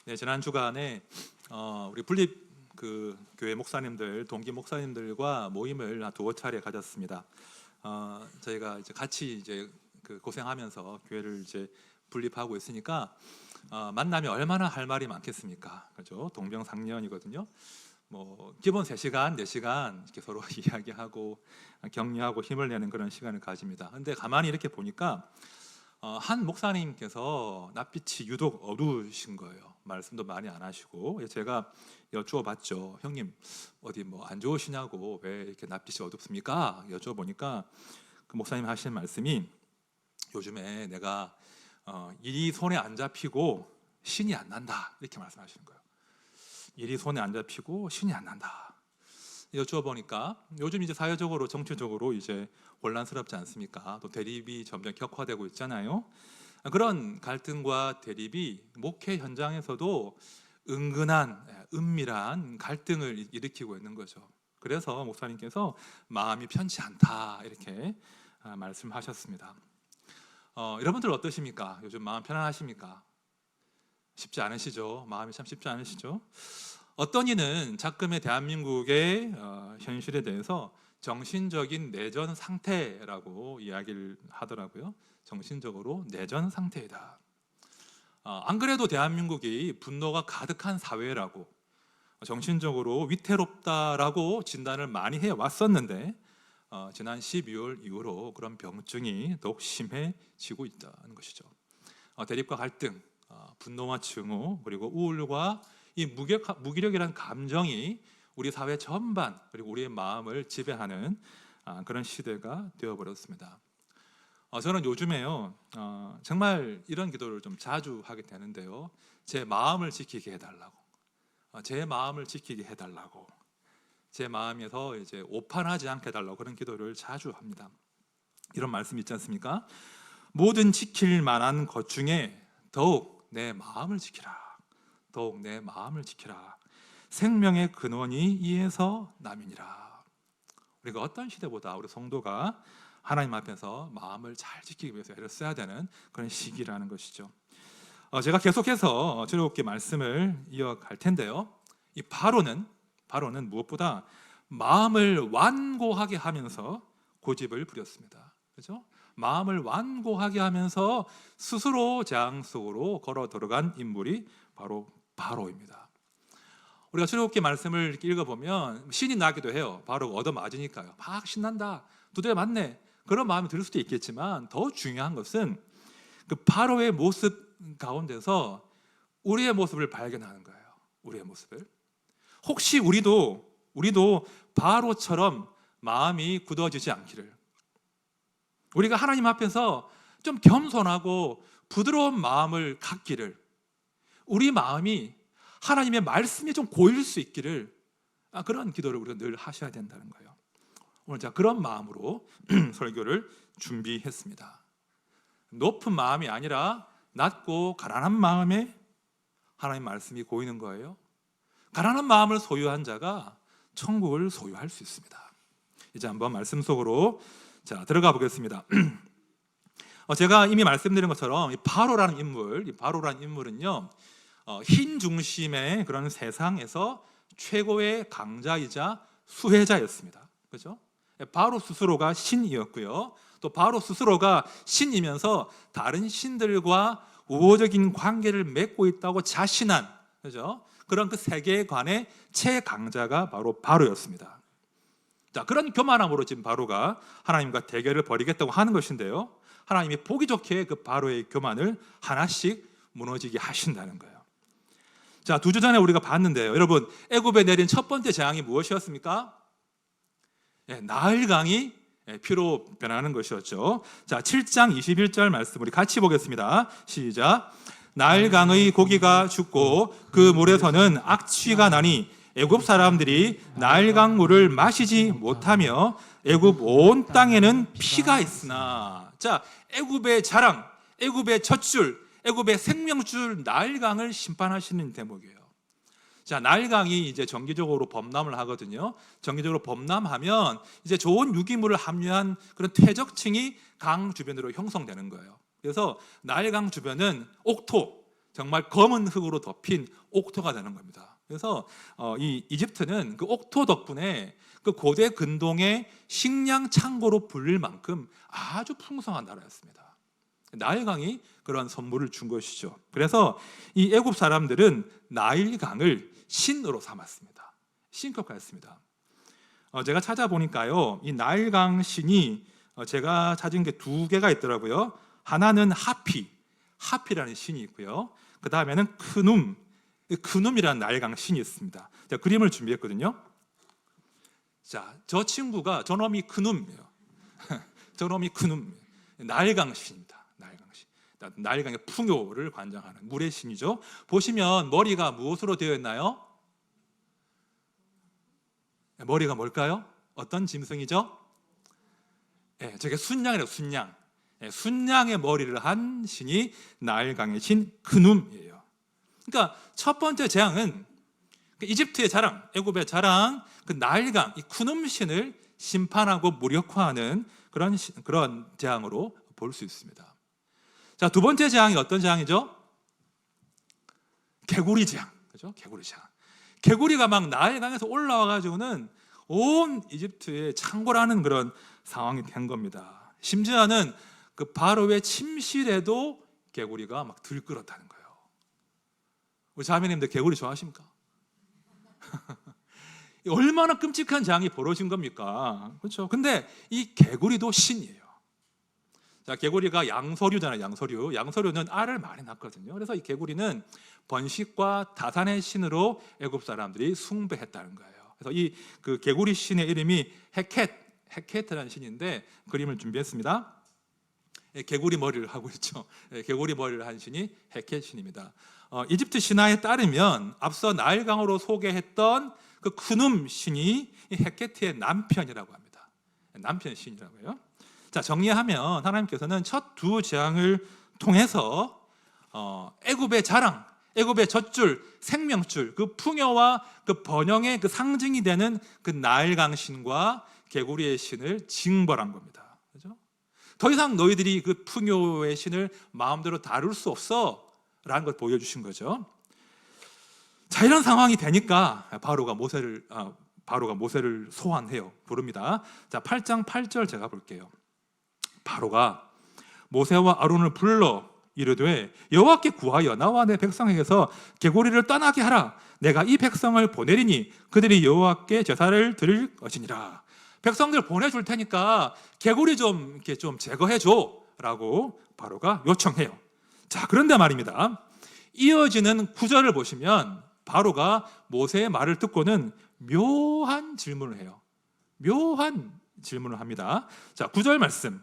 네, 지난 주간에 우리 분립 교회 목사님들, 동기 목사님들과 모임을 한 두어 차례 가졌습니다. 저희가 이제 같이 이제 고생하면서 교회를 이제 분립하고 있으니까 만나면 얼마나 할 말이 많겠습니까? 그렇죠? 동병상련이거든요. 뭐 기본 3시간, 4시간 이렇게 서로 이야기하고 격려하고 힘을 내는 그런 시간을 가집니다. 근데 가만히 이렇게 보니까 한 목사님께서 낯빛이 유독 어두우신 거예요. 말씀도 많이 안 하시고. 제가 여쭈어봤죠. 형님 어디 뭐 안 좋으시냐고, 왜 이렇게 낯빛이 어둡습니까? 여쭈어보니까 그 목사님 하시는 말씀이, 요즘에 내가 일이 손에 안 잡히고 신이 안 난다, 이렇게 말씀하시는 거예요. 일이 손에 안 잡히고 신이 안 난다. 여쭈어보니까 요즘 이제 사회적으로, 정치적으로 이제 혼란스럽지 않습니까? 또 대립이 점점 격화되고 있잖아요. 그런 갈등과 대립이 목회 현장에서도 은근한, 은밀한 갈등을 일으키고 있는 거죠. 그래서 목사님께서 마음이 편치 않다, 이렇게 말씀하셨습니다. 여러분들 어떠십니까? 요즘 마음 편안하십니까? 쉽지 않으시죠? 마음이 참 쉽지 않으시죠? 어떤 이는 작금의 대한민국의 현실에 대해서 정신적인 내전 상태라고 이야기를 하더라고요. 정신적으로 내전 상태이다. 안 그래도 대한민국이 분노가 가득한 사회라고, 정신적으로 위태롭다라고 진단을 많이 해왔었는데 지난 12월 이후로 그런 병증이 더욱 심해지고 있다는 것이죠. 대립과 갈등, 분노와 증오, 그리고 우울과 이 무기력이라는 감정이 우리 사회 전반, 그리고 우리의 마음을 지배하는 그런 시대가 되어버렸습니다. 저는 요즘에요, 정말 이런 기도를 좀 자주 하게 되는데요. 제 마음을 지키게 해달라고, 제 마음을 지키게 해달라고, 제 마음에서 이제 오판하지 않게 해달라고, 그런 기도를 자주 합니다. 이런 말씀 있지 않습니까? 모든 지킬 만한 것 중에 더욱 내 마음을 지키라. 더욱 내 마음을 지키라. 생명의 근원이 이에서 남이니라. 우리가 어떤 시대보다 우리 성도가 하나님 앞에서 마음을 잘 지키기 위해서 애를 써야 되는 그런 시기라는 것이죠. 제가 계속해서 즐겁게 말씀을 이어갈 텐데요. 이 바로는 무엇보다 마음을 완고하게 하면서 고집을 부렸습니다. 그렇죠? 마음을 완고하게 하면서 스스로 재앙 속으로 걸어 들어간 인물이 바로 바로입니다. 우리가 즐겁게 말씀을 이렇게 읽어보면 신이 나기도 해요. 바로가 얻어맞으니까요. 막 신난다, 두드려 맞네, 그런 마음이 들 수도 있겠지만, 더 중요한 것은 그 바로의 모습 가운데서 우리의 모습을 발견하는 거예요. 우리의 모습을. 혹시 우리도 바로처럼 마음이 굳어지지 않기를, 우리가 하나님 앞에서 좀 겸손하고 부드러운 마음을 갖기를, 우리 마음이 하나님의 말씀에 좀 고일 수 있기를, 그런 기도를 우리가 늘 하셔야 된다는 거예요. 오늘 제가 그런 마음으로 설교를 준비했습니다. 높은 마음이 아니라 낮고 가난한 마음에 하나님 말씀이 고이는 거예요. 가난한 마음을 소유한 자가 천국을 소유할 수 있습니다. 이제 한번 말씀 속으로 들어가 보겠습니다. 제가 이미 말씀드린 것처럼 이 바로라는 인물은요, 흰 중심의 그런 세상에서 최고의 강자이자 수혜자였습니다. 그렇죠? 바로 스스로가 신이었고요. 또 바로 스스로가 신이면서 다른 신들과 우호적인 관계를 맺고 있다고 자신한, 그렇죠? 그런 그 세계관의 최강자가 바로 바로였습니다. 자, 그런 교만함으로 지금 바로가 하나님과 대결을 벌이겠다고 하는 것인데요. 하나님이 보기 좋게 그 바로의 교만을 하나씩 무너지게 하신다는 거예요. 자, 2주 전에 우리가 봤는데요. 여러분, 애굽에 내린 첫 번째 재앙이 무엇이었습니까? 나일강이 피로 변하는 것이었죠. 자, 7장 21절 말씀 우리 같이 보겠습니다. 시작. 나일강의 고기가 죽고 그 물에서는 악취가 나니 애굽 사람들이 나일강 물을 마시지 못하며 애굽 온 땅에는 피가 있으나. 자, 애굽의 자랑, 애굽의 젖줄, 애굽의 생명줄 나일강을 심판하시는 대목이에요. 자, 나일강이 이제 정기적으로 범람을 하거든요. 정기적으로 범람하면 이제 좋은 유기물을 함유한 그런 퇴적층이 강 주변으로 형성되는 거예요. 그래서 나일강 주변은 옥토, 정말 검은 흙으로 덮인 옥토가 되는 겁니다. 그래서 이 이집트는 그 옥토 덕분에 그 고대 근동의 식량 창고로 불릴 만큼 아주 풍성한 나라였습니다. 나일강이 그런 선물을 준 것이죠. 그래서 이 애굽 사람들은 나일강을 신으로 삼았습니다. 신격화했습니다. 제가 찾아보니까요, 이 나일강 신이 제가 찾은 게 두 개가 있더라고요. 하나는 하피라는 신이 있고요. 그 다음에는 크눔이라는 나일강 신이 있습니다. 제가 그림을 준비했거든요. 자, 저놈이 크눔이에요. 저놈이 크눔, 나일강 신입니다. 나일강 신. 나일강의 풍요를 관장하는 물의 신이죠. 보시면 머리가 무엇으로 되어 있나요? 머리가 뭘까요? 어떤 짐승이죠? 저게 순양이래요. 순양. 순양의 머리를 한 신이 나일강의 신 크눔이에요. 그러니까 첫 번째 재앙은 이집트의 자랑, 애굽의 자랑, 그 나일강, 이 크눔 신을 심판하고 무력화하는 그런 재앙으로 볼 수 있습니다. 자, 두 번째 재앙이 어떤 재앙이죠? 개구리 재앙. 그죠? 개구리 재앙. 개구리가 막 나일강에서 올라와 가지고는 온 이집트에 창궐하는 그런 상황이 된 겁니다. 심지어는 그 바로의 침실에도 개구리가 막 들끓었다는 거예요. 우리 자매님들 개구리 좋아하십니까? 얼마나 끔찍한 재앙이 벌어진 겁니까? 그렇죠? 근데 이 개구리도 신이에요. 자, 개구리가 양서류잖아요. 양서류는 알을 많이 낳거든요. 그래서 이 개구리는 번식과 다산의 신으로 애굽 사람들이 숭배했다는 거예요. 그래서 이 그 개구리 신의 이름이 헤켓이라는 신인데 그림을 준비했습니다. 개구리 머리를 하고 있죠. 개구리 머리를 한 신이 헤켓 신입니다. 이집트 신화에 따르면 앞서 나일강으로 소개했던 그 크눔 신이 헤켓의 남편이라고 합니다. 남편 신이라고요. 자, 정리하면 하나님께서는 첫 두 재앙을 통해서 애굽의 자랑, 애굽의 젖줄, 생명줄, 그 풍요와 그 번영의 그 상징이 되는 그 나일강 신과 개구리의 신을 징벌한 겁니다. 그렇죠? 더 이상 너희들이 그 풍요의 신을 마음대로 다룰 수 없어라는 걸 보여주신 거죠. 자, 이런 상황이 되니까 바로가 모세를 소환해요. 부릅니다. 자, 8장 8절 제가 볼게요. 바로가 모세와 아론을 불러 이르되 여호와께 구하여 나와 내 백성에게서 개구리를 떠나게 하라. 내가 이 백성을 보내리니 그들이 여호와께 제사를 드릴 것이니라. 백성들 보내줄 테니까 개구리 좀 이렇게 좀 제거해 줘라고 바로가 요청해요. 자, 그런데 말입니다. 이어지는 9절을 보시면 바로가 모세의 말을 듣고는 묘한 질문을 해요. 묘한 질문을 합니다. 자, 9절 말씀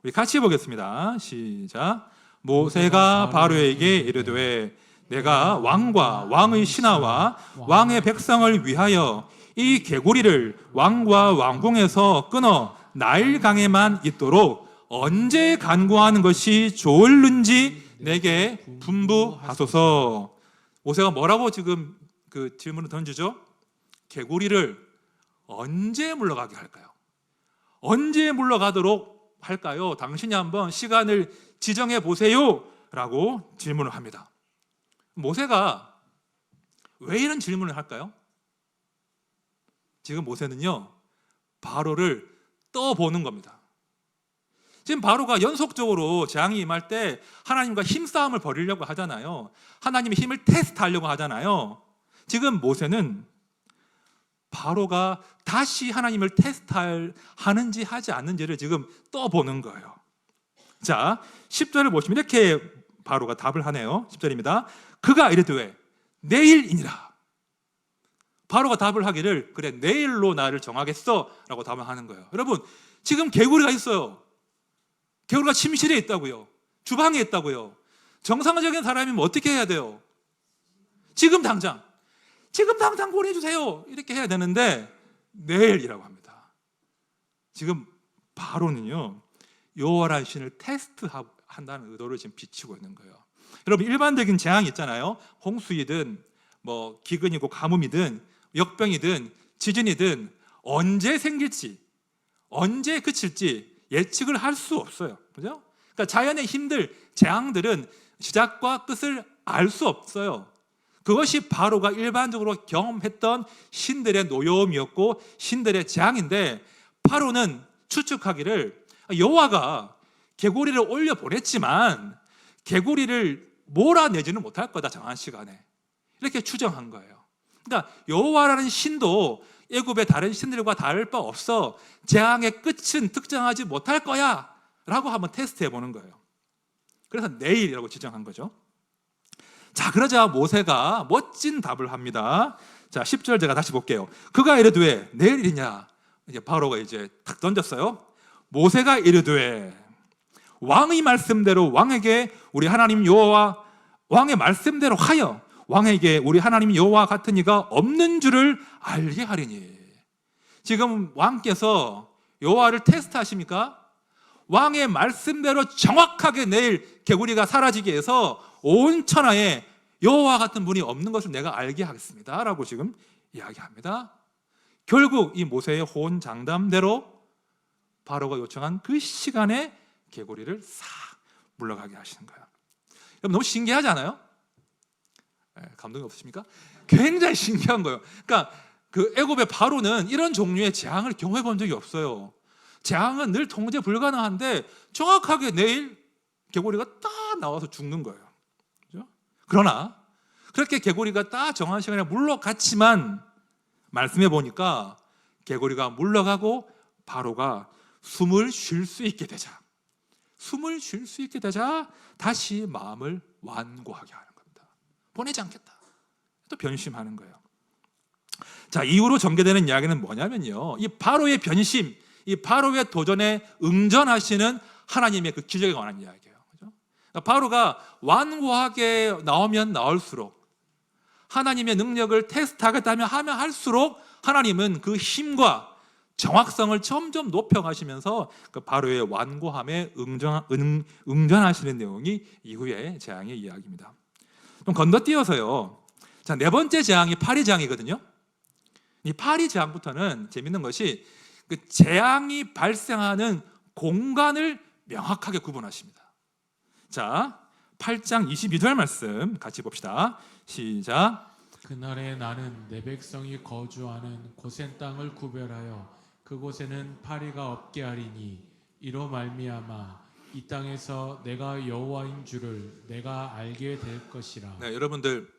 우리 같이 보겠습니다. 시작. 모세가 바로에게 이르되 내가 왕과 왕의 신하와 왕의 백성을 위하여 이 개구리를 왕과 왕궁에서 끊어 나일강에만 있도록 언제 간구하는 것이 좋을는지 내게 분부하소서. 모세가 뭐라고 지금 그 질문을 던지죠? 개구리를 언제 물러가게 할까요? 언제 물러가도록 할까요? 당신이 한번 시간을 지정해 보세요 라고 질문을 합니다. 모세가 왜 이런 질문을 할까요? 지금 모세는요 바로를 떠보는 겁니다. 지금 바로가 연속적으로 재앙이 임할 때 하나님과 힘싸움을 벌이려고 하잖아요. 하나님의 힘을 테스트하려고 하잖아요. 지금 모세는 바로가 다시 하나님을 테스트하는지 하지 않는지를 지금 떠보는 거예요. 자, 10절을 보시면 이렇게 바로가 답을 하네요. 10절입니다. 그가 이르되 내일이니라. 바로가 답을 하기를 그래 내일로 나를 정하겠어 라고 답을 하는 거예요. 여러분, 지금 개구리가 있어요. 개구리가 침실에 있다고요. 주방에 있다고요. 정상적인 사람이면 어떻게 해야 돼요? 지금 당장 보내주세요 이렇게 해야 되는데 내일이라고 합니다. 지금 바로는요 여호와라는 신을 테스트한다는 의도를 지금 비추고 있는 거예요. 여러분, 일반적인 재앙이 있잖아요. 홍수이든 뭐 기근이고 가뭄이든 역병이든 지진이든 언제 생길지 언제 그칠지 예측을 할 수 없어요. 그죠? 그러니까 자연의 힘들, 재앙들은 시작과 끝을 알 수 없어요. 그것이 바로가 일반적으로 경험했던 신들의 노여움이었고 신들의 재앙인데, 바로는 추측하기를 여호와가 개구리를 올려 보냈지만 개구리를 몰아내지는 못할 거다, 정한 시간에. 이렇게 추정한 거예요. 그러니까 여호와라는 신도 애굽의 다른 신들과 다를 바 없어 재앙의 끝은 특정하지 못할 거야 라고 한번 테스트해 보는 거예요. 그래서 내일이라고 지정한 거죠. 자, 그러자 모세가 멋진 답을 합니다. 자, 10절 제가 다시 볼게요. 그가 이르되 내일이냐? 이제 바로가 이제 탁 던졌어요. 모세가 이르되 왕의 말씀대로 왕에게 우리 하나님 여호와, 왕의 말씀대로 하여 왕에게 우리 하나님 여호와 같은 이가 없는 줄을 알게 하리니. 지금 왕께서 여호와를 테스트하십니까? 왕의 말씀대로 정확하게 내일 개구리가 사라지게 해서 온 천하에 여호와 같은 분이 없는 것을 내가 알게 하겠습니다 라고 지금 이야기합니다. 결국 이 모세의 호언 장담대로 바로가 요청한 그 시간에 개구리를 싹 물러가게 하시는 거예요. 여러분, 너무 신기하지 않아요? 감동이 없으십니까? 굉장히 신기한 거예요. 그러니까 그 애굽의 바로는 이런 종류의 재앙을 경험해 본 적이 없어요. 재앙은 늘 통제 불가능한데 정확하게 내일 개구리가 딱 나와서 죽는 거예요. 그렇죠? 그러나 그렇게 개구리가 딱 정한 시간에 물러갔지만 말씀해 보니까 개구리가 물러가고 바로가 숨을 쉴 수 있게 되자, 다시 마음을 완고하게 하는 겁니다. 보내지 않겠다. 또 변심하는 거예요. 자, 이후로 전개되는 이야기는 뭐냐면요, 이 바로의 변심, 이 바로의 도전에 응전하시는 하나님의 그 기적에 관한 이야기예요. 그렇죠? 그러니까 바로가 완고하게 나오면 나올수록, 하나님의 능력을 테스트하겠다면 하면 할수록 하나님은 그 힘과 정확성을 점점 높여가시면서 그 바로의 완고함에 응전하시는 내용이 이후의 재앙의 이야기입니다. 좀 건너뛰어서요. 자, 네 번째 재앙이 파리 재앙이거든요. 이 파리 재앙부터는 재밌는 것이 그 재앙이 발생하는 공간을 명확하게 구분하십니다. 자, 8장 22절 말씀 같이 봅시다. 시작. 그날에 나는 내 백성이 거주하는 고센 땅을 구별하여 그곳에는 파리가 없게 하리니 이로 말미암아 이 땅에서 내가 여호와인 줄을 내가 알게 될 것이라. 네, 여러분들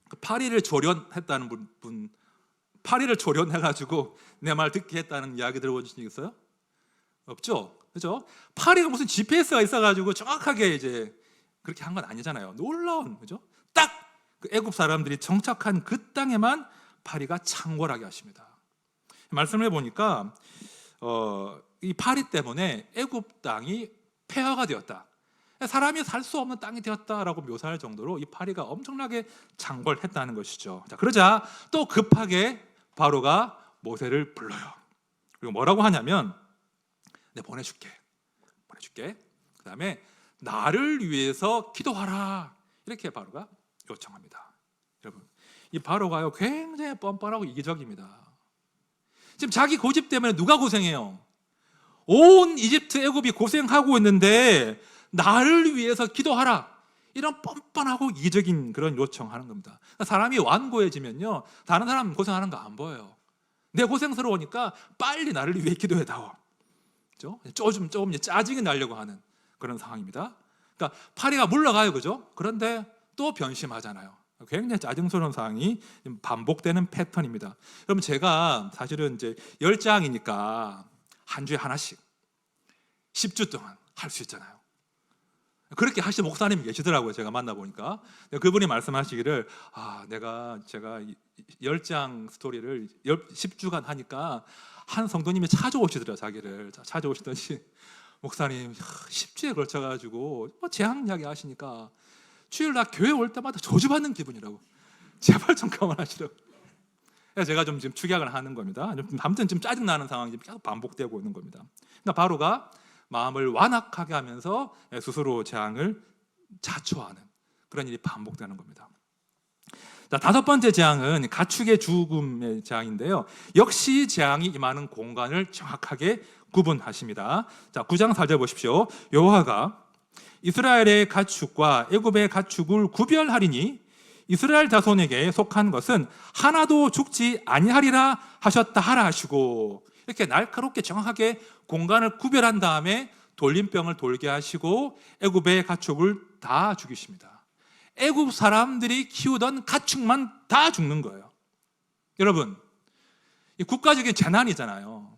그 파리를 조련했다는 분 파리를 조련해가지고 내 말 듣게 했다는 이야기 들어보신 적 있어요? 없죠? 그죠? 파리가 무슨 GPS가 있어가지고 정확하게 이제 그렇게 한 건 아니잖아요. 놀라운, 그죠? 딱 그 애굽 사람들이 정착한 그 땅에만 파리가 창궐하게 하십니다. 말씀을 해보니까 이 파리 때문에 애굽 땅이 폐허가 되었다, 사람이 살 수 없는 땅이 되었다라고 묘사할 정도로 이 파리가 엄청나게 창궐했다는 것이죠. 자, 그러자 또 급하게 바로가 모세를 불러요. 그리고 뭐라고 하냐면, 내 보내줄게. 그 다음에 나를 위해서 기도하라, 이렇게 바로가 요청합니다. 여러분, 이 바로가요 굉장히 뻔뻔하고 이기적입니다. 지금 자기 고집 때문에 누가 고생해요? 온 이집트 애굽이 고생하고 있는데 나를 위해서 기도하라, 이런 뻔뻔하고 이기적인 그런 요청하는 겁니다. 그러니까 사람이 완고해지면요 다른 사람 고생하는 거 안 보여요. 내 고생스러우니까 빨리 나를 위해 기도해다오. 그죠? 조금 짜증이 나려고 하는 그런 상황입니다. 그러니까 파리가 물러가요, 그죠? 그런데 또 변심하잖아요. 굉장히 짜증스러운 상황이 반복되는 패턴입니다. 여러분, 제가 사실은 이제 10장이니까 한 주에 하나씩 10주 동안 할 수 있잖아요. 그렇게 하시는 목사님이 계시더라고요. 제가 만나보니까 그분이 말씀하시기를, 제가 10장 스토리를 10주간 하니까 한 성도님이 찾아오시더라고요. 자기를 찾아오시더니, 목사님 10주에 걸쳐가지고 재앙 이야기 하시니까 주일 날 교회 올 때마다 저주받는 기분이라고, 제발 좀 그만하시라고. 제가 좀 지금 축약을 하는 겁니다. 아무튼 지금 짜증나는 상황이 계속 반복되고 있는 겁니다. 그러니까 바로가 마음을 완악하게 하면서 스스로 재앙을 자초하는 그런 일이 반복되는 겁니다. 자, 다섯 번째 재앙은 가축의 죽음의 재앙인데요. 역시 재앙이 임하는 공간을 정확하게 구분하십니다. 자, 9장 4절 보십시오. 여호와가 이스라엘의 가축과 애굽의 가축을 구별하리니 이스라엘 자손에게 속한 것은 하나도 죽지 아니하리라 하셨다 하라 하시고, 이렇게 날카롭게 정확하게 공간을 구별한 다음에 돌림병을 돌게 하시고 애굽의 가축을 다 죽이십니다. 애굽 사람들이 키우던 가축만 다 죽는 거예요. 여러분, 이 국가적인 재난이잖아요.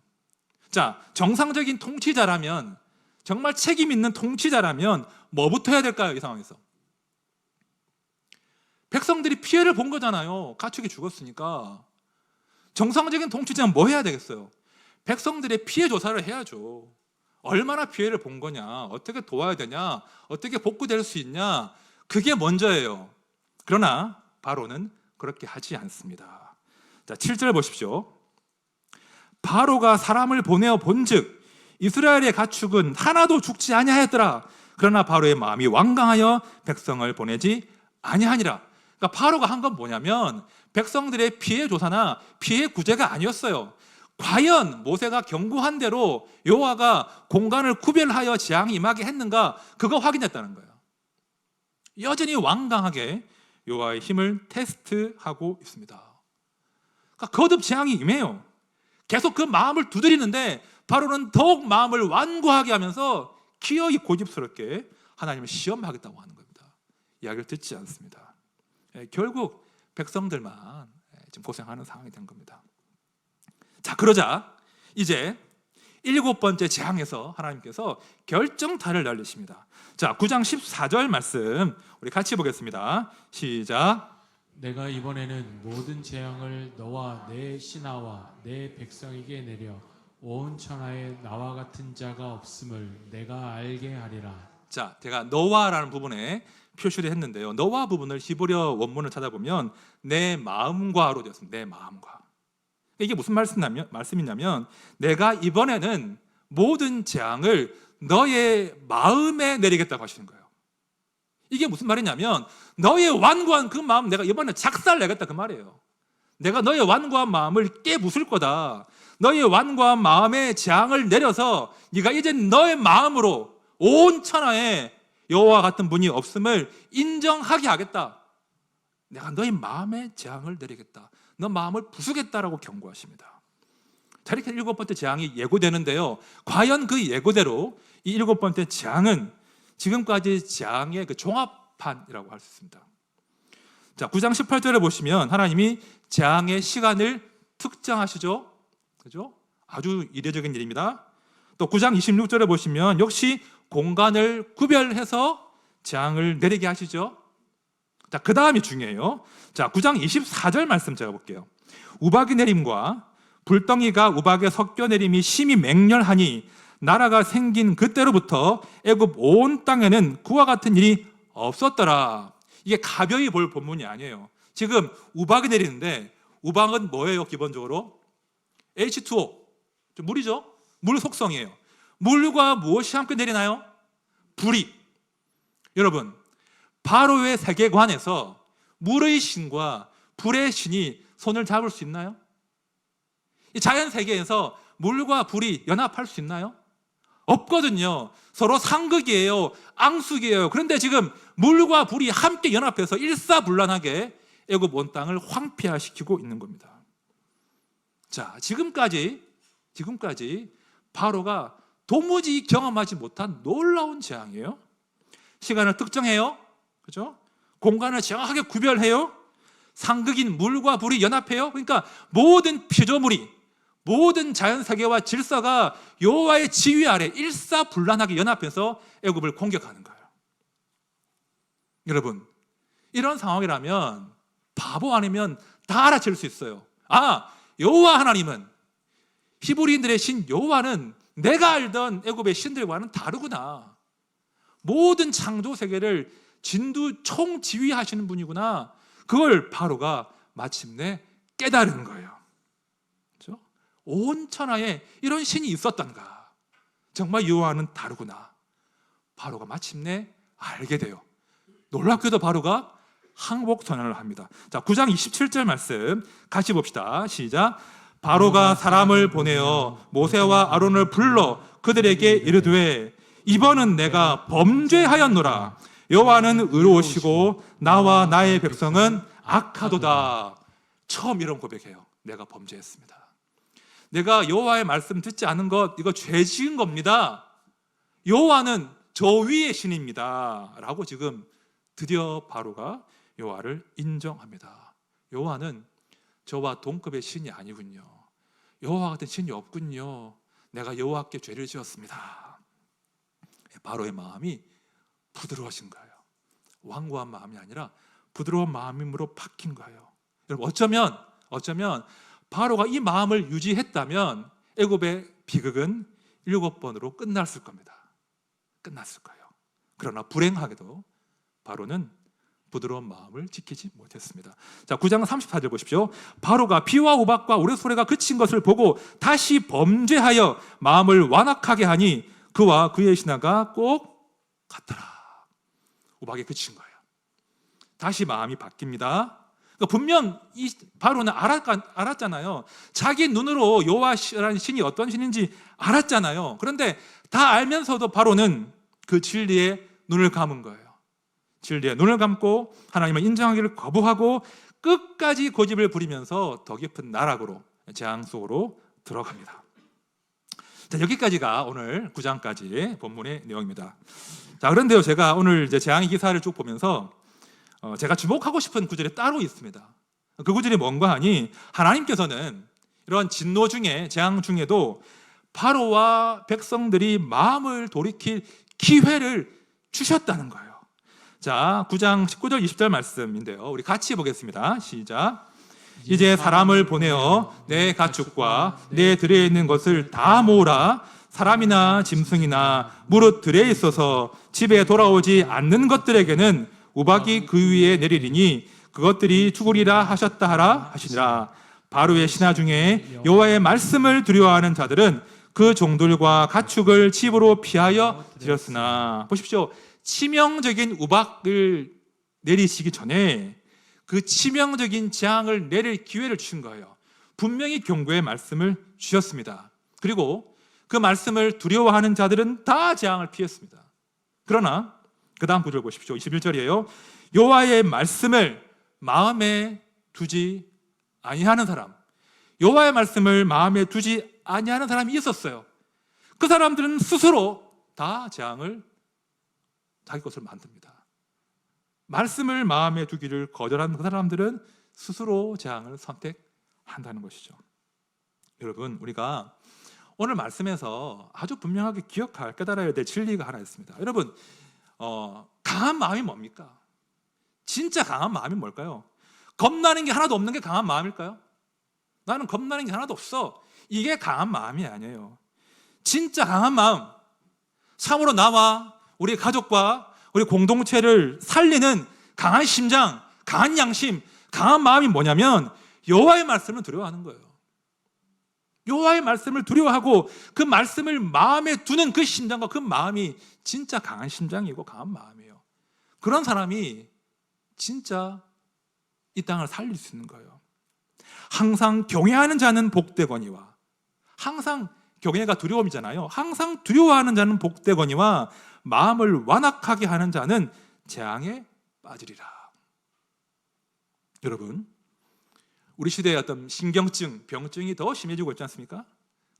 자, 정상적인 통치자라면, 정말 책임 있는 통치자라면 뭐부터 해야 될까요? 이 상황에서 백성들이 피해를 본 거잖아요. 가축이 죽었으니까. 정상적인 통치자는 뭐 해야 되겠어요? 백성들의 피해 조사를 해야죠. 얼마나 피해를 본 거냐, 어떻게 도와야 되냐, 어떻게 복구될 수 있냐, 그게 먼저예요. 그러나 바로는 그렇게 하지 않습니다. 자, 7절 보십시오. 바로가 사람을 보내어 본즉 이스라엘의 가축은 하나도 죽지 아니하였더라. 그러나 바로의 마음이 완강하여 백성을 보내지 아니하니라. 그러니까 바로가 한 건 뭐냐면 백성들의 피해 조사나 피해 구제가 아니었어요. 과연 모세가 경고한 대로 여호와가 공간을 구별하여 재앙이 임하게 했는가, 그거 확인했다는 거예요. 여전히 완강하게 여호와의 힘을 테스트하고 있습니다. 그러니까 거듭 재앙이 임해요. 계속 그 마음을 두드리는데 바로는 더욱 마음을 완고하게 하면서 기어이 고집스럽게 하나님을 시험하겠다고 하는 겁니다. 이야기를 듣지 않습니다. 결국 백성들만 지금 고생하는 상황이 된 겁니다. 자, 그러자 이제 7번째 재앙에서 하나님께서 결정타를 날리십니다. 자, 9장 14절 말씀 우리 같이 보겠습니다. 시작. 내가 이번에는 모든 재앙을 너와 내 신하와 내 백성에게 내려 온 천하에 나와 같은 자가 없음을 내가 알게 하리라. 자, 제가 너와라는 부분에 표시를 했는데요. 너와 부분을 히브리어 원문을 찾아보면 내 마음과로 되었습니다. 내 마음과. 이게 무슨 말씀이냐면 내가 이번에는 모든 재앙을 너의 마음에 내리겠다고 하시는 거예요. 이게 무슨 말이냐면 너의 완고한 그 마음 내가 이번에 작살내겠다 그 말이에요. 내가 너의 완고한 마음을 깨부술 거다. 너의 완고한 마음에 재앙을 내려서 네가 이제 너의 마음으로 온 천하에 여호와 같은 분이 없음을 인정하게 하겠다. 내가 너의 마음에 재앙을 내리겠다. 너 마음을 부수겠다라고 경고하십니다. 자, 이렇게 7번째 재앙이 예고되는데요. 과연 그 예고대로 이 7번째 재앙은 지금까지 재앙의 그 종합판이라고 할 수 있습니다. 자, 9장 18절에 보시면 하나님이 재앙의 시간을 특정하시죠. 그죠? 아주 이례적인 일입니다. 또 9장 26절에 보시면 역시 공간을 구별해서 재앙을 내리게 하시죠. 자, 그 다음이 중요해요. 자, 9장 24절 말씀 제가 볼게요. 우박이 내림과 불덩이가 우박에 섞여 내림이 심히 맹렬하니 나라가 생긴 그때로부터 애굽 온 땅에는 그와 같은 일이 없었더라. 이게 가벼이 볼 본문이 아니에요. 지금 우박이 내리는데 우박은 뭐예요? 기본적으로 H2O, 물이죠. 물 속성이에요. 물과 무엇이 함께 내리나요? 불이. 여러분, 바로의 세계관에서 물의 신과 불의 신이 손을 잡을 수 있나요? 이 자연 세계에서 물과 불이 연합할 수 있나요? 없거든요. 서로 상극이에요. 앙숙이에요. 그런데 지금 물과 불이 함께 연합해서 일사불란하게 애굽 온 땅을 황폐화시키고 있는 겁니다. 자, 지금까지 바로가 도무지 경험하지 못한 놀라운 재앙이에요. 시간을 특정해요. 그죠? 공간을 정확하게 구별해요. 상극인 물과 불이 연합해요. 그러니까 모든 피조물이, 모든 자연세계와 질서가 여호와의 지휘 아래 일사불란하게 연합해서 애굽을 공격하는 거예요. 여러분, 이런 상황이라면 바보 아니면 다 알아챌 수 있어요. 아, 여호와 하나님은, 히브리인들의 신 여호와는 내가 알던 애굽의 신들과는 다르구나. 모든 창조 세계를 진두 총지휘하시는 분이구나. 그걸 바로가 마침내 깨달은 거예요. 그렇죠? 온 천하에 이런 신이 있었던가. 정말 여호와는 다르구나. 바로가 마침내 알게 돼요. 놀랍게도 바로가 항복 선언을 합니다. 자, 9장 27절 말씀 같이 봅시다. 시작. 바로가 사람을 보내어 모세와 아론을 불러 그들에게 이르되 이번은 내가 범죄하였노라. 여호와는 의로우시고 나와 나의 백성은 악하도다. 처음 이런 고백해요. 내가 범죄했습니다. 내가 여호와의 말씀 듣지 않은 것, 이거 죄 지은 겁니다. 여호와는 저 위의 신입니다 라고 지금 드디어 바로가 여호와를 인정합니다. 여호와는 저와 동급의 신이 아니군요. 여호와 같은 신이 없군요. 내가 여호와께 죄를 지었습니다. 바로의 마음이 부드러워진 거예요. 완고한 마음이 아니라 부드러운 마음으로 바뀐 거예요. 여러분, 어쩌면 바로가 이 마음을 유지했다면 애굽의 비극은 7번으로 끝났을 겁니다. 끝났을 거예요. 그러나 불행하게도 바로는 부드러운 마음을 지키지 못했습니다. 자, 9장 34절 보십시오. 바로가 비와 우박과 우레소리가 그친 것을 보고 다시 범죄하여 마음을 완악하게 하니 그와 그의 신하가 꼭 같더라. 우박이 그친 거예요. 다시 마음이 바뀝니다. 그러니까 분명 이 바로는 알았잖아요. 자기 눈으로 여호와라는 신이 어떤 신인지 알았잖아요. 그런데 다 알면서도 바로는 그 진리에 눈을 감은 거예요. 진리에 눈을 감고 하나님을 인정하기를 거부하고 끝까지 고집을 부리면서 더 깊은 나락으로, 재앙 속으로 들어갑니다. 자, 여기까지가 오늘 9장까지 본문의 내용입니다. 자, 그런데요, 제가 오늘 이제 재앙의 기사를 쭉 보면서 제가 주목하고 싶은 구절이 따로 있습니다. 그 구절이 뭔가 하니 하나님께서는 이런 진노 중에, 재앙 중에도 바로와 백성들이 마음을 돌이킬 기회를 주셨다는 거예요. 자, 9장 19절 20절 말씀인데요, 우리 같이 보겠습니다. 시작. 이제 사람을 보내어 내 가축과 내 들에 있는 것을 다 모으라. 사람이나 짐승이나 무릇 들에 있어서 집에 돌아오지 않는 것들에게는 우박이 그 위에 내리리니 그것들이 죽으리라 하셨다 하라 하시니라. 바로의 신하 중에 여호와의 말씀을 두려워하는 자들은 그 종들과 가축을 집으로 피하여 드렸으나, 보십시오. 치명적인 우박을 내리시기 전에 그 치명적인 재앙을 내릴 기회를 주신 거예요. 분명히 경고의 말씀을 주셨습니다. 그리고 그 말씀을 두려워하는 자들은 다 재앙을 피했습니다. 그러나 그 다음 구절 보십시오. 21절이에요. 여호와의 말씀을 마음에 두지 아니하는 사람, 여호와의 말씀을 마음에 두지 아니하는 사람이 있었어요. 그 사람들은 스스로 다 재앙을 자기 것을 만듭니다. 말씀을 마음에 두기를 거절하는 그 사람들은 스스로 재앙을 선택한다는 것이죠. 여러분, 우리가 오늘 말씀에서 아주 분명하게 기억할, 깨달아야 될 진리가 하나 있습니다. 여러분, 강한 마음이 뭡니까? 진짜 강한 마음이 뭘까요? 겁나는 게 하나도 없는 게 강한 마음일까요? 나는 겁나는 게 하나도 없어, 이게 강한 마음이 아니에요. 진짜 강한 마음, 참으로 나와 우리 가족과 우리 공동체를 살리는 강한 심장, 강한 양심, 강한 마음이 뭐냐면 여호와의 말씀을 두려워하는 거예요. 여호와의 말씀을 두려워하고 그 말씀을 마음에 두는 그 심장과 그 마음이 진짜 강한 심장이고 강한 마음이에요. 그런 사람이 진짜 이 땅을 살릴 수 있는 거예요. 항상 경외하는 자는 복되거니와, 항상 경외가 두려움이잖아요. 항상 두려워하는 자는 복되거니와 마음을 완악하게 하는 자는 재앙에 빠지리라. 여러분, 우리 시대의 어떤 신경증, 병증이 더 심해지고 있지 않습니까?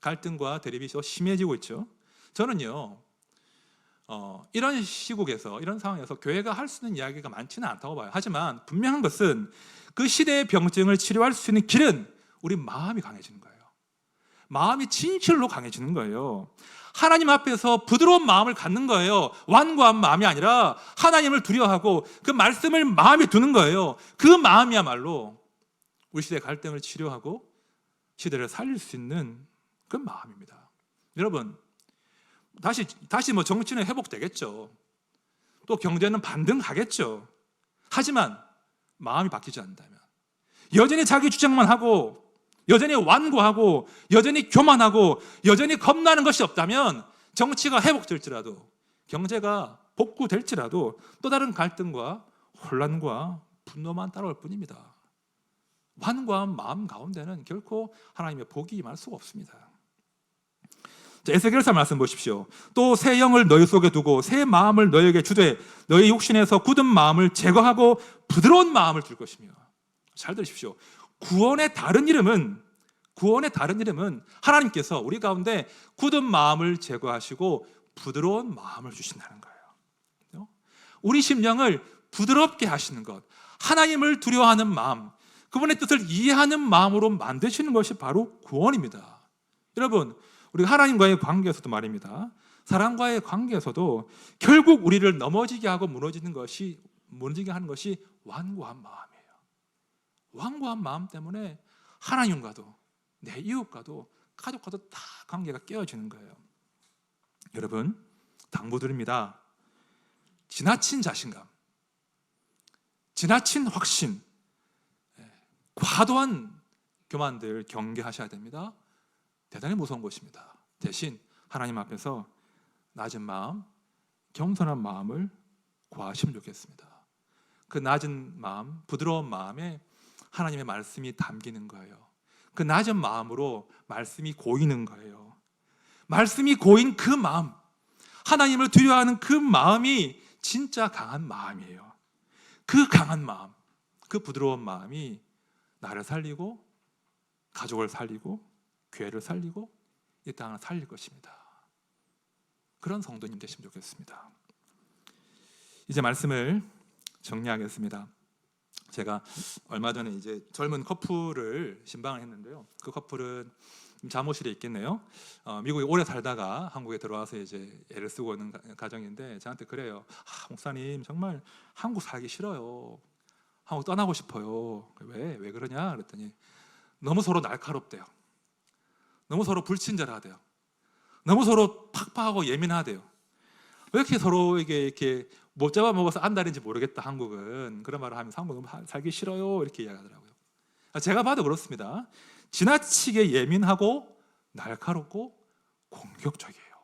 갈등과 대립이 더 심해지고 있죠. 저는요, 이런 시국에서, 이런 상황에서 교회가 할 수 있는 이야기가 많지는 않다고 봐요. 하지만 분명한 것은 그 시대의 병증을 치료할 수 있는 길은 우리 마음이 강해지는 거예요. 마음이 진실로 강해지는 거예요. 하나님 앞에서 부드러운 마음을 갖는 거예요. 완고한 마음이 아니라 하나님을 두려워하고 그 말씀을 마음에 두는 거예요. 그 마음이야말로 우리 시대의 갈등을 치료하고 시대를 살릴 수 있는 그 마음입니다. 여러분, 다시 뭐 정치는 회복되겠죠. 또 경제는 반등하겠죠. 하지만 마음이 바뀌지 않는다면, 여전히 자기 주장만 하고, 여전히 완고하고, 여전히 교만하고, 여전히 겁나는 것이 없다면 정치가 회복될지라도, 경제가 복구될지라도 또 다른 갈등과 혼란과 분노만 따라올 뿐입니다. 완고한 마음 가운데는 결코 하나님의 복이 임할 수가 없습니다. 자, 에스겔서 말씀 보십시오. 또 새 영을 너희 속에 두고 새 마음을 너희에게 주되 너희 육신에서 굳은 마음을 제거하고 부드러운 마음을 줄 것이며. 잘 들으십시오. 구원의 다른 이름은 하나님께서 우리 가운데 굳은 마음을 제거하시고 부드러운 마음을 주신다는 거예요. 우리 심령을 부드럽게 하시는 것, 하나님을 두려워하는 마음, 그분의 뜻을 이해하는 마음으로 만드시는 것이 바로 구원입니다. 여러분, 우리가 하나님과의 관계에서도 말입니다. 사람과의 관계에서도 결국 우리를 넘어지게 하고 무너지게 하는 것이 완고한 마음이에요. 완고한 마음 때문에 하나님과도 내 이웃과도 가족과도 다 관계가 깨어지는 거예요. 여러분, 당부드립니다. 지나친 자신감, 지나친 확신, 과도한 교만들 경계하셔야 됩니다. 대단히 무서운 것입니다. 대신 하나님 앞에서 낮은 마음, 겸손한 마음을 구하시면 좋겠습니다. 그 낮은 마음, 부드러운 마음에 하나님의 말씀이 담기는 거예요. 그 낮은 마음으로 말씀이 고이는 거예요. 말씀이 고인 그 마음, 하나님을 두려워하는 그 마음이 진짜 강한 마음이에요. 그 강한 마음, 그 부드러운 마음이 나를 살리고 가족을 살리고 교회를 살리고 이 땅을 살릴 것입니다. 그런 성도님 되시면 좋겠습니다. 이제 말씀을 정리하겠습니다. 제가 얼마 전에 이제 젊은 커플을 신방을 했는데요. 그 커플은 잠옷실에 있겠네요. 미국에 오래 살다가 한국에 들어와서 이제 애를 쓰고 있는 가정인데 저한테 그래요. 목사님 정말 한국 살기 싫어요. 한국 떠나고 싶어요. 왜 그러냐 그랬더니 너무 서로 날카롭대요. 너무 서로 불친절하대요. 너무 서로 팍팍하고 예민하대요. 왜 이렇게 서로에게 이렇게 못 잡아먹어서 안달인지 모르겠다. 한국은 그런 말을 하면서 한국 너무 살기 싫어요 이렇게 이야기하더라고요. 제가 봐도 그렇습니다. 지나치게 예민하고 날카롭고 공격적이에요.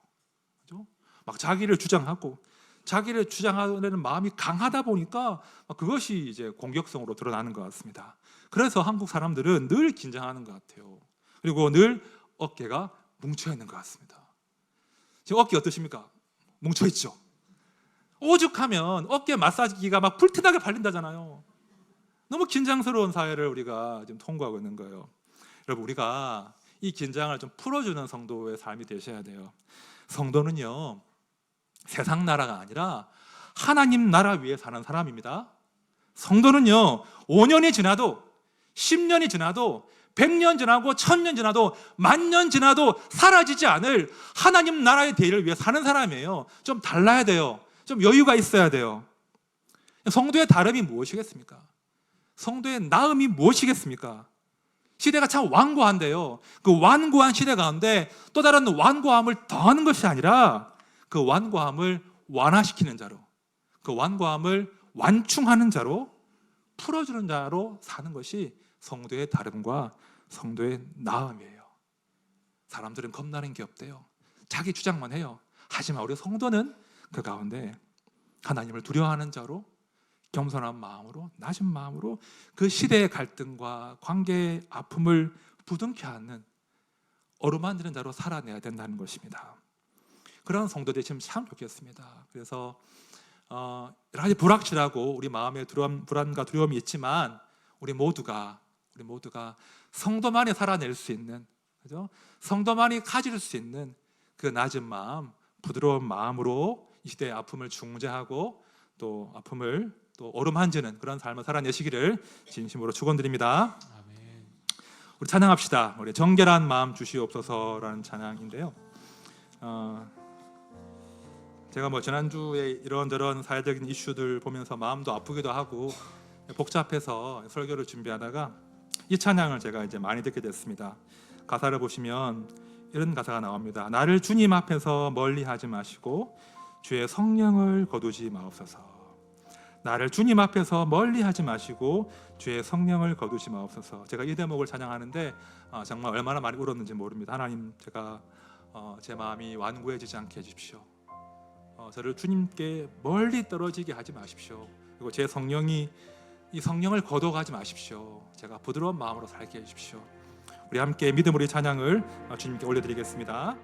그렇죠? 막 자기를 주장하고 자기를 주장하려는 마음이 강하다 보니까 그것이 이제 공격성으로 드러나는 것 같습니다. 그래서 한국 사람들은 늘 긴장하는 것 같아요. 그리고 늘 어깨가 뭉쳐 있는 것 같습니다. 지금 어깨 어떠십니까? 뭉쳐 있죠. 오죽하면 어깨 마사지기가 막 불티나게 발린다잖아요. 너무 긴장스러운 사회를 우리가 지금 통과하고 있는 거예요. 여러분, 우리가 이 긴장을 좀 풀어주는 성도의 삶이 되셔야 돼요. 성도는요, 세상 나라가 아니라 하나님 나라 위에 사는 사람입니다. 성도는요, 5년이 지나도 10년이 지나도 100년 지나고 1000년 지나도 10,000년 지나도 사라지지 않을 하나님 나라의 대의를 위해 사는 사람이에요. 좀 달라야 돼요. 좀 여유가 있어야 돼요. 성도의 다름이 무엇이겠습니까? 성도의 나음이 무엇이겠습니까? 시대가 참 완고한데요. 그 완고한 시대 가운데 또 다른 완고함을 더하는 것이 아니라 그 완고함을 완화시키는 자로, 그 완고함을 완충하는 자로, 풀어주는 자로 사는 것이 성도의 다름과 성도의 나음이에요. 사람들은 겁나는 게 없대요. 자기 주장만 해요. 하지만 우리 성도는 그 가운데 하나님을 두려워하는 자로, 겸손한 마음으로, 낮은 마음으로 그 시대의 갈등과 관계의 아픔을 부둥켜 안는 어루만지는 자로 살아내야 된다는 것입니다. 그런 성도 되시면 참 좋겠습니다. 그래서 여러 가지 불확실하고 우리 마음에 불안과 두려움이 있지만 우리 모두가 성도만이 살아낼 수 있는, 그죠? 성도만이 가질 수 있는 그 낮은 마음, 부드러운 마음으로 이 시대의 아픔을 중재하고 또 아픔을 또 어루만지는 그런 삶을 살아내시기를 진심으로 축원드립니다. 아멘. 우리 찬양합시다. 우리 정결한 마음 주시옵소서라는 찬양인데요. 제가 지난주에 이런저런 사회적인 이슈들 보면서 마음도 아프기도 하고 복잡해서 설교를 준비하다가 이 찬양을 제가 이제 많이 듣게 됐습니다. 가사를 보시면 이런 가사가 나옵니다. 나를 주님 앞에서 멀리하지 마시고 주의 성령을 거두지 마옵소서. 나를 주님 앞에서 멀리하지 마시고 주의 성령을 거두지 마옵소서. 제가 이 대목을 찬양하는데 정말 얼마나 많이 울었는지 모릅니다. 하나님, 제가 제 마음이 완고해지지 않게 해주십시오. 저를 주님께 멀리 떨어지게 하지 마십시오. 그리고 제 성령이 이 성령을 거둬가지 마십시오. 제가 부드러운 마음으로 살게 해주십시오. 우리 함께 믿음으로 이 찬양을 주님께 올려드리겠습니다.